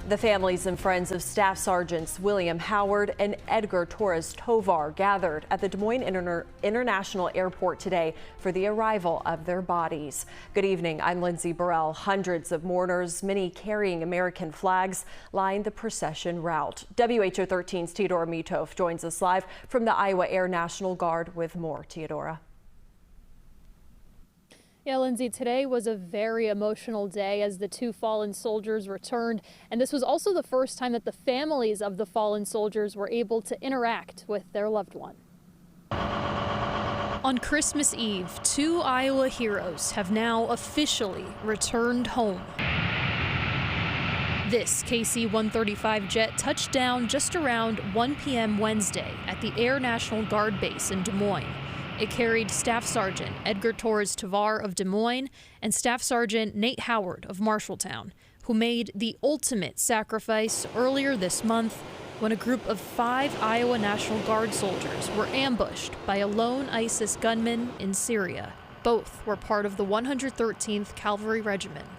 The families and friends of Staff Sergeants William Howard and Edgar Torres Tovar gathered at the Des Moines International Airport today for the arrival of their bodies. Good evening, I'm Lindsay Burrell. Hundreds of mourners, many carrying American flags, line the procession route. WHO 13's Teodora Mitov joins us live from the Iowa Air National Guard with more. Teodora. Yeah, Lindsay, today was a very emotional day as the two fallen soldiers returned. And this was also the first time that the families of the fallen soldiers were able to interact with their loved one. On Christmas Eve, two Iowa heroes have now officially returned home. This KC-135 jet touched down just around 1 p.m. Wednesday at the Air National Guard base in Des Moines. It carried Staff Sergeant Edgar Torres Tovar of Des Moines and Staff Sergeant Nate Howard of Marshalltown, who made the ultimate sacrifice earlier this month when a group of 5 Iowa National Guard soldiers were ambushed by a lone ISIS gunman in Syria. Both were part of the 113th Cavalry Regiment.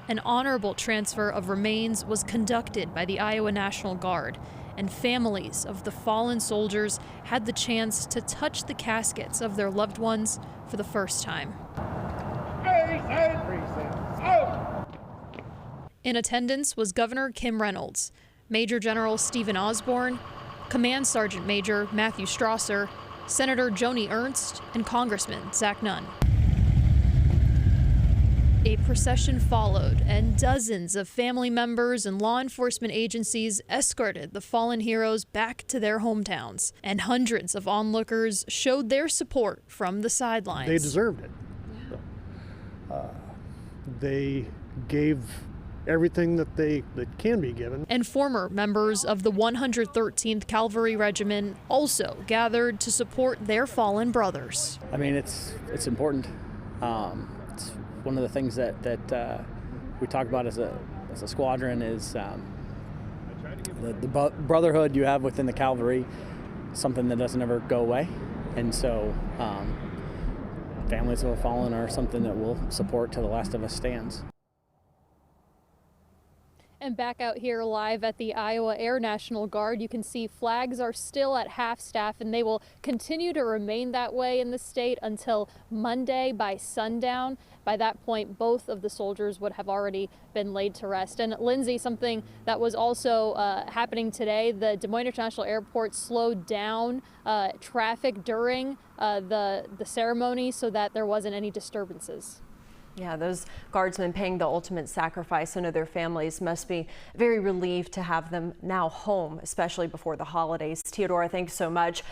An honorable transfer of remains was conducted by the Iowa National Guard, and families of the fallen soldiers had the chance to touch the caskets of their loved ones for the first time. In attendance was Governor Kim Reynolds, Major General Stephen Osborne, Command Sergeant Major Matthew Strasser, Senator Joni Ernst, and Congressman Zach Nunn. A procession followed, and dozens of family members and law enforcement agencies escorted the fallen heroes back to their hometowns, and hundreds of onlookers showed their support from the sidelines. They deserved it. They gave everything that can be given. And former members of the 113th Cavalry Regiment also gathered to support their fallen brothers. I mean, it's important. It's one of the things that we talk about as a squadron is the brotherhood you have within the cavalry, something that doesn't ever go away. And so families who have fallen are something that we'll support till the last of us stands. And back out here live at the Iowa Air National Guard, you can see flags are still at half staff, and they will continue to remain that way in the state until Monday by sundown. By that point, both of the soldiers would have already been laid to rest. And Lindsay, something that was also happening today, the Des Moines International Airport slowed down traffic during the ceremony so that there wasn't any disturbances. Yeah, those guardsmen paying the ultimate sacrifice. I know their families must be very relieved to have them now home, especially before the holidays. Teodora, thanks so much.